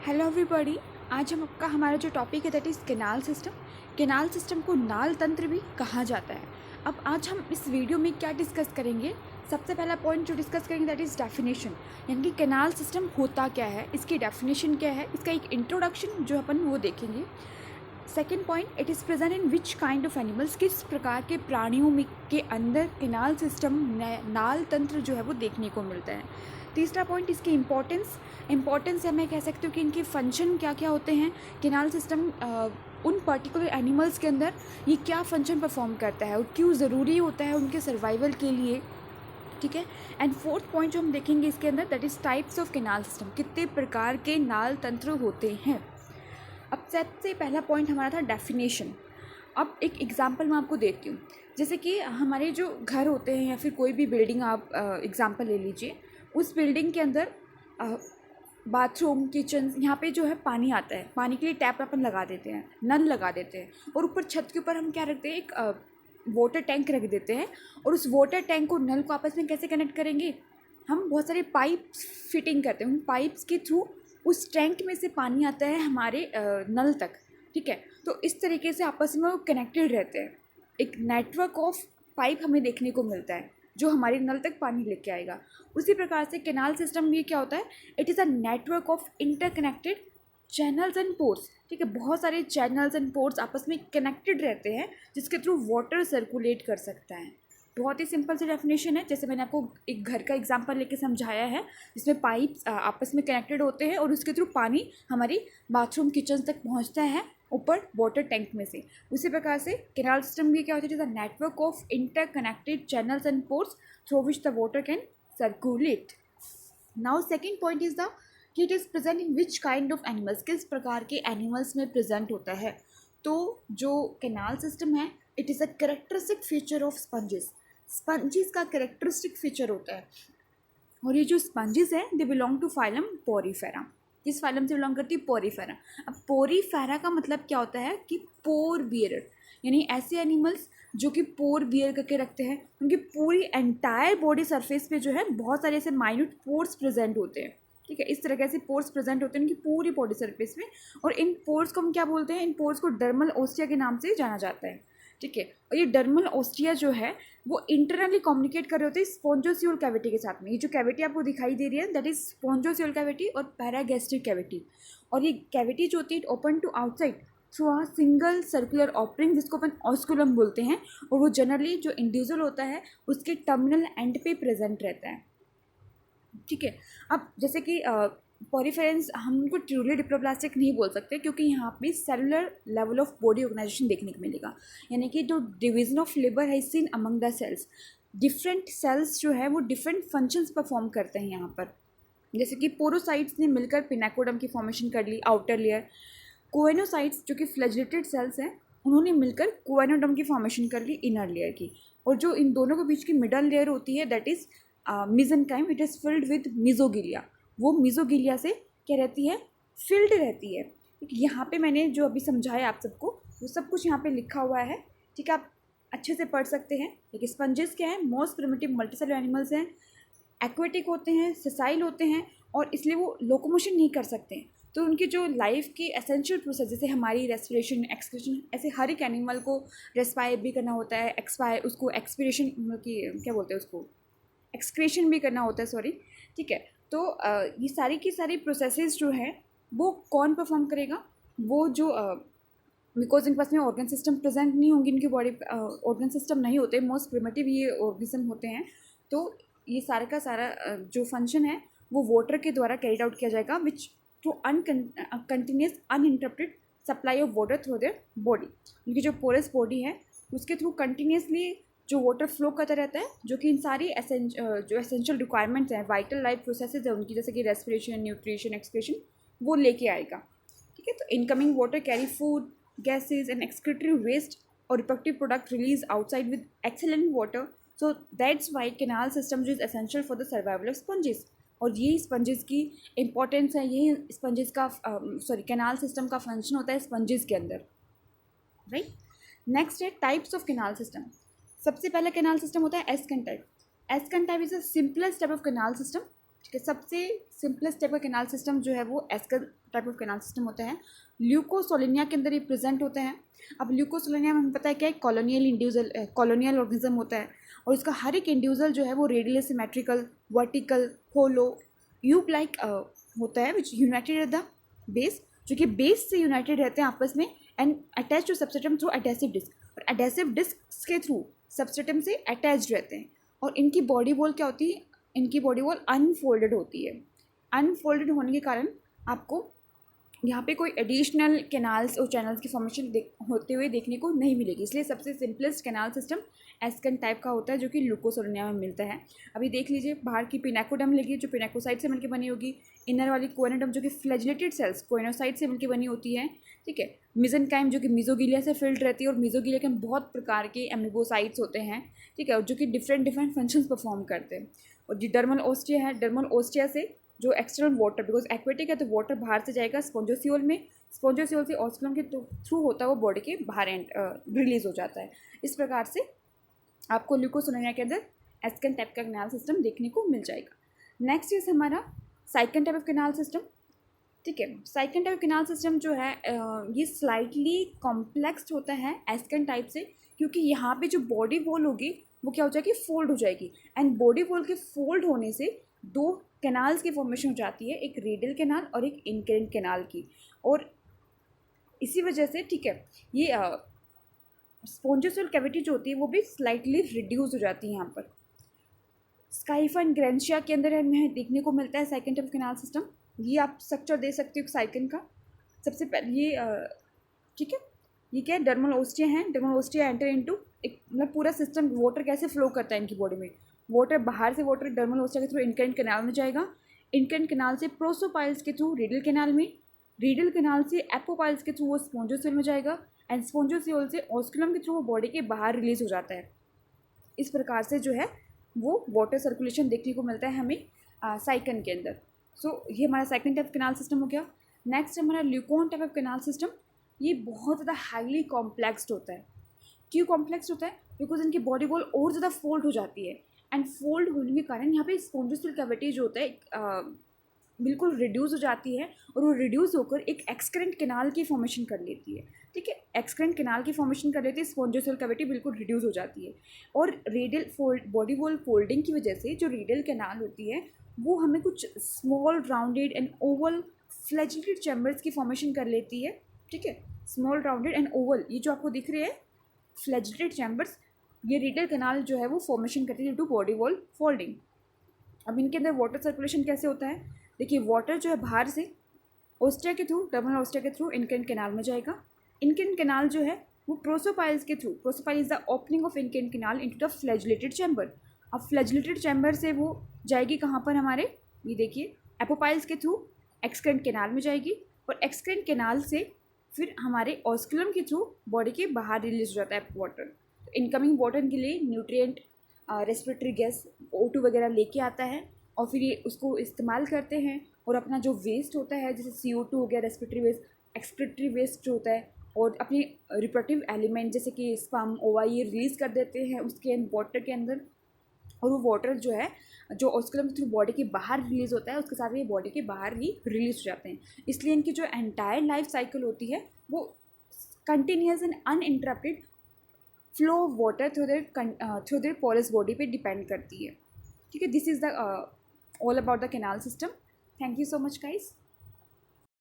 Hello everybody. आज हम आपका हमारा जो टॉपिक है that is canal system. Canal system को नाल तंत्र भी कहा जाता है। अब आज हम इस वीडियो में क्या डिस्कस करेंगे, सबसे पहला पॉइंट जो डिस्कस करेंगे दैट इज़ डेफिनेशन, यानी कि केनाल सिस्टम होता क्या है, इसकी डेफिनेशन क्या है, इसका एक इंट्रोडक्शन जो अपन वो देखेंगे। Second point, it is present in which kind of animals, किस प्रकार के प्राणियों में के अंदर केनाल सिस्टम नाल तंत्र जो है वो देखने को मिलता है। तीसरा पॉइंट, इसकी इम्पोर्टेंस है, मैं कह सकती हूँ कि इनके फंक्शन क्या क्या होते हैं, केनाल सिस्टम उन पर्टिकुलर एनिमल्स के अंदर ये क्या फंक्शन परफॉर्म करता है और क्यों ज़रूरी होता है उनके सर्वाइवल के लिए, ठीक है। एंड फोर्थ पॉइंट जो हम देखेंगे इसके अंदर that is types of canal system, कितने प्रकार के नाल तंत्र होते हैं। अब सबसे पहला पॉइंट हमारा था डेफिनेशन। अब एक एग्जांपल मैं आपको देती हूँ, जैसे कि हमारे जो घर होते हैं या फिर कोई भी बिल्डिंग आप एग्जांपल ले लीजिए, उस बिल्डिंग के अंदर बाथरूम, किचन, यहाँ पे जो है पानी आता है, पानी के लिए टैप अपन लगा देते हैं, नल लगा देते हैं, और ऊपर छत के ऊपर हम क्या रखते हैं, एक वाटर टैंक रख देते हैं। और उस वाटर टैंक को नल को आपस में कैसे कनेक्ट करेंगे, हम बहुत सारे पाइप्स फिटिंग करते हैं, उन पाइप्स के थ्रू उस टैंक में से पानी आता है हमारे नल तक, ठीक है। तो इस तरीके से आपस में वो कनेक्टेड रहते हैं, एक नेटवर्क ऑफ पाइप हमें देखने को मिलता है जो हमारे नल तक पानी लेके आएगा। उसी प्रकार से केनाल सिस्टम भी क्या होता है, it is a network of interconnected channels and ports, ठीक है। बहुत सारे चैनल्स एंड पोर्ट्स आपस में कनेक्टेड रहते हैं जिसके थ्रू वाटर सर्कुलेट कर सकता है। बहुत ही सिंपल सी डेफिनेशन है, जैसे मैंने आपको एक घर का एग्जांपल लेके समझाया है, जिसमें पाइप्स आपस में कनेक्टेड होते हैं और उसके थ्रू पानी हमारी बाथरूम किचन तक पहुंचता है ऊपर वाटर टैंक में से। उसी प्रकार से केनाल सिस्टम भी क्या होता है, it is a network of interconnected channels and ports through which the water can circulate. Now second point is the कि it is present in which kind of animals, किस प्रकार के एनिमल्स में present होता है। तो जो केनाल सिस्टम है, it is a characteristic feature of sponges. Sponges का कैरेक्टरिस्टिक फीचर होता है, और ये जो स्पंजेस हैं they belong to phylum Porifera. किस फाइलम से बिलोंग करती है, पोरीफेरा। अब पोरीफेरा का मतलब क्या होता है कि पोर बियरर, यानी ऐसे एनिमल्स जो कि पोर बियर करके रखते हैं, उनकी पूरी एंटायर बॉडी सरफेस पे जो है बहुत सारे ऐसे माइन्यूट पोर्स प्रेजेंट होते हैं, ठीक है। इस तरह के ऐसे पोर्स प्रेजेंट होते हैं उनकी पूरी बॉडी सरफेस में, और इन पोर्स को हम क्या बोलते हैं, इन पोर्स को डर्मल ओस्टिया के नाम से जाना जाता है, ठीक है। और ये डर्मल ओस्टिया जो है वो इंटरनली कम्युनिकेट कर रहे होते हैं स्पॉन्जोसियल कैविटी के साथ में। ये जो कैविटी आपको दिखाई दे रही है दैट इज स्पॉन्जोसियल कैविटी और पैरागैस्ट्रिक कैविटी। और ये कैविटी जो होती है open to outside through a single circular opening, जिसको अपन ऑस्कुलम बोलते हैं, और वो जनरली जो इंडिविजुअल होता है उसके टर्मिनल एंड पे प्रेजेंट रहता है, ठीक है। अब जैसे कि पॉरीफेरेंस हम उनको ट्रूली डिप्लोप्लास्टिक नहीं बोल सकते, क्योंकि यहाँ पे cellular level of body organisation देखने को मिलेगा, यानी कि जो डिवीजन ऑफ लेबर है seen among the cells, different cells जो है वो डिफरेंट फंक्शंस परफॉर्म करते हैं यहाँ पर। जैसे कि पोरोसाइट्स ने मिलकर पिनाकोडम की फॉर्मेशन कर ली, आउटर लेयर। कोएनोसाइट्स जो कि फ्लैजिलेटेड सेल्स हैं, उन्होंने मिलकर कोएनोडम की फॉर्मेशन कर ली, इनर लेयर की। और जो इन दोनों के बीच की मिडल लेयर होती है that is mesenchyme, it is filled with mesoglea. वो मिजोगिलिया से क्या रहती है, फिल्ड रहती है। यहाँ पे मैंने जो अभी समझाया आप सबको वो सब कुछ यहाँ पे लिखा हुआ है, ठीक है, आप अच्छे से पढ़ सकते हैं। देखिए स्पंजेस क्या है, मोस्ट प्रिमिटिव मल्टीसेलुलर एनिमल्स हैं, एक्वेटिक होते हैं, सेसाइल होते हैं, और इसलिए वो लोकोमोशन नहीं कर सकते हैं। तो उनकी जो लाइफ की एसेंशियल प्रोसेस, जैसे हमारी रेस्पिरेशन, एक्सक्रीशन, ऐसे हर एक एनिमल को रेस्पायर भी करना होता है, एक्सपायर उसको एक्सपिरेशन की क्या बोलते हैं उसको, एक्सक्रीशन भी करना होता है, सॉरी, ठीक है। तो ये सारी की सारी प्रोसेसेस जो हैं वो कौन परफॉर्म करेगा, वो जो बिकॉज इनके पास में ऑर्गन सिस्टम प्रेजेंट नहीं होंगी, इनकी बॉडी ऑर्गन सिस्टम नहीं होते, मोस्ट प्रिमिटिव ये ऑर्गेनिज्म होते हैं। तो ये सारा का सारा जो फंक्शन है वो वाटर के द्वारा कैरिड आउट किया जाएगा, which through continuous uninterrupted supply of water through their body. उनकी जो पोरस बॉडी है उसके थ्रू कंटिन्यूसली जो वाटर फ्लो करता रहता है, जो कि इन सारी जो एसेंशियल रिक्वायरमेंट्स हैं, वाइटल लाइफ प्रोसेसेस है उनकी, जैसे कि रेस्पिरेशन, न्यूट्रिशन, एक्सक्रीशन, वो लेके आएगा, ठीक है। तो incoming water carry food, gases and excretory waste or reproductive product released outside with excellent water. So that's why canal system is essential for the survival of sponges. और यही sponges की importance है, यही स्पंजेस का canal system का function होता है sponges के अंदर, राइट। नेक्स्ट है टाइप्स ऑफ कैनाल सिस्टम। सबसे पहला कैनाल सिस्टम होता है ascon type. Ascon type is the simplest type of canal system ठीक है। सबसे सिंपलेस्ट टाइप का कैनाल सिस्टम जो है वो ascon type of canal system होता है। ल्यूकोसोलेनिया के अंदर ये प्रेजेंट होता है। अब ल्यूकोसोलेनिया में हमें पता है क्या है, कॉलोनियल ऑर्गेनिज्म होता है और इसका हर एक इंडिविजुअल जो है वो radially symmetrical, vertical, hollow, tube like होता है, which united at the base, जो कि बेस से यूनाइटेड रहते हैं आपस में, and attach to substratum through adhesive disc, और एडेसिव डिस्क के थ्रू सबस्ट्रेटम से अटैच रहते हैं। और इनकी बॉडी वॉल क्या होती है, इनकी बॉडी वॉल अनफोल्डेड होती है। अनफोल्डेड होने के कारण आपको यहाँ पे कोई एडिशनल कैनाल्स और चैनल्स की फॉर्मेशन होते हुए देखने को नहीं मिलेगी। इसलिए सबसे सिंपलेस्ट कैनाल सिस्टम एस्कन टाइप का होता है, जो कि ल्यूकोसोलेनिया में मिलता है। अभी देख लीजिए, बाहर की पिनेकोडर्म लगी जो पिनेकोसाइट से मिलकर बनी होगी, इनर वाली कोएनोडर्म जो कि फ्लैजिलेटेड सेल्स कोएनोसाइट से मिलकर बनी होती है, ठीक है। मिजेनकाइम जो कि मिजोगिलिया से फिल्ड रहती है, और मिजोगिलिया के बहुत प्रकार के एमिबोसाइट्स होते हैं, ठीक है, जो कि डिफरेंट फंक्शंस परफॉर्म करते हैं। और जो डर्मल ओस्टिया है, डर्मल ओस्टिया से जो एक्सटर्नल वाटर, बिकॉज एक्वेटिक है तो वाटर बाहर से जाएगा स्पॉन्जोसियोल में, स्पॉन्जोसियोल से ऑस्कुलम के थ्रू होता है वो बॉडी के बाहर रिलीज हो जाता है। इस प्रकार से आपको ल्यूकोसोलेनिया के अंदर एस्कन टाइप का कैनाल सिस्टम देखने को मिल जाएगा। नेक्स्ट इज हमारा साइकन टाइप ऑफ कैनाल सिस्टम, ठीक है। साइकन टाइप कैनाल सिस्टम जो है ये स्लाइटली कॉम्प्लेक्स होता है एस्कन टाइप से, क्योंकि यहाँ पे जो बॉडी वॉल होगी वो क्या हो जाएगी, फोल्ड हो जाएगी, एंड बॉडी वॉल के फोल्ड होने से दो कैनाल्स की फॉर्मेशन हो जाती है, एक रेडियल कैनाल और एक इनकरेंट कैनाल की। और इसी वजह से, ठीक है, ये स्पॉन्जोसियल कैविटी जो होती है वो भी स्लाइटली रिड्यूस हो जाती है यहाँ पर। स्काइफा एंड ग्रेंशिया के अंदर हमें देखने को मिलता है साइकन टाइप कैनाल सिस्टम। ये आप स्ट्रक्चर दे सकते हो साइकन का। सबसे पहले ये ठीक है, ये क्या है, डर्मल ओस्टिया है। डर्मल ओस्टिया एंटर इनटू एक मतलब पूरा सिस्टम, वाटर कैसे फ्लो करता है इनकी बॉडी में, वाटर बाहर से वाटर डर्मल ओस्टिया के थ्रू इनकरेंट कैनाल में जाएगा, इनकरेंट कैनाल से प्रोसोपाइल्स के थ्रू रेडियल कैनाल में, रेडियल कैनाल से एपोपाइल्स के थ्रू वो स्पॉन्जोसियल में जाएगा, एंड स्पॉन्जोसियल से ऑस्कुलम के थ्रू वो बॉडी के बाहर रिलीज हो जाता है। इस प्रकार से जो है वो वाटर सर्कुलेशन देखने को मिलता है हमें साइकन के अंदर। सो ये हमारा साइकन टाइप कैनाल सिस्टम हो गया। नेक्स्ट हमारा ल्यूकोन टाइप ऑफ कैनाल सिस्टम। ये बहुत ज़्यादा हाईली कॉम्प्लेक्स्ड होता है। क्यों कॉम्प्लेक्स होता है, बिकॉज इनकी बॉडी वॉल और ज़्यादा फोल्ड हो जाती है, एंड फोल्ड होने के कारण यहाँ पे स्पॉन्जोसियल कैविटी जो होता है बिल्कुल रिड्यूस हो जाती है, और वो रिड्यूस होकर एक एक्सक्रेंट कैनाल की फॉर्मेशन कर लेती है, ठीक है। एक्सक्रेंट कैनाल की फॉर्मेशन कर लेती है, स्पॉन्जोसियल कैविटी बिल्कुल रिड्यूस हो जाती है। और radial fold, body wall folding की वजह से जो रेडियल कैनाल होती है वो हमें कुछ small rounded and Oval flagellated chambers की फॉर्मेशन कर लेती है, ठीक है। स्मॉल राउंडेड एंड ओवल, ये जो आपको दिख रहे हैं फ्लैजिलेटेड चैम्बर्स, ये रेडियल कैनाल जो है वो फॉर्मेशन करती है due to body wall folding. अब इनके अंदर वाटर सर्कुलेशन कैसे होता है, देखिए, वाटर जो है बाहर से ओस्टिया के थ्रू, डर्मल ओस्टिया के थ्रू इनकरेंट कैनाल में जाएगा। इनकरेंट कैनाल जो है वो प्रोसोपाइल्स के through, prosopyle is the opening of incurrent canal into the flagellated chamber. अब फ्लैजिलेटेड चैम्बर से वो जाएगी कहाँ पर हमारे, ये देखिए, एपोपाइल्स के थ्रू एक्सक्रेंट कैनाल में जाएगी, और एक्सक्रेंट कैनाल से फिर हमारे ऑस्कुलम के थ्रू बॉडी के बाहर रिलीज हो जाता है वाटर। इनकमिंग वाटर के लिए न्यूट्रिएंट, रेस्पिरेटरी गैस, O2 वगैरह लेके आता है, और फिर ये उसको इस्तेमाल करते हैं, और अपना जो वेस्ट होता है जैसे CO2 हो गया, रेस्पिरेटरी वेस्ट, एक्सक्रीटरी वेस्ट जो होता है, और अपने रिप्रोडक्टिव एलिमेंट जैसे कि स्पर्म, ओवा, ये रिलीज़ कर देते हैं उसके वाटर के अंदर, और वो वाटर जो है जो ऑस्कुलम थ्रू बॉडी के बाहर रिलीज़ होता है उसके साथ ये बॉडी के बाहर ही रिलीज हो जाते हैं। इसलिए इनकी जो एंटायर लाइफ साइकिल होती है वो continuous and uninterrupted flow of water through their porous body पे डिपेंड करती है, ठीक है। This is the all about the canal system. Thank you so much guys.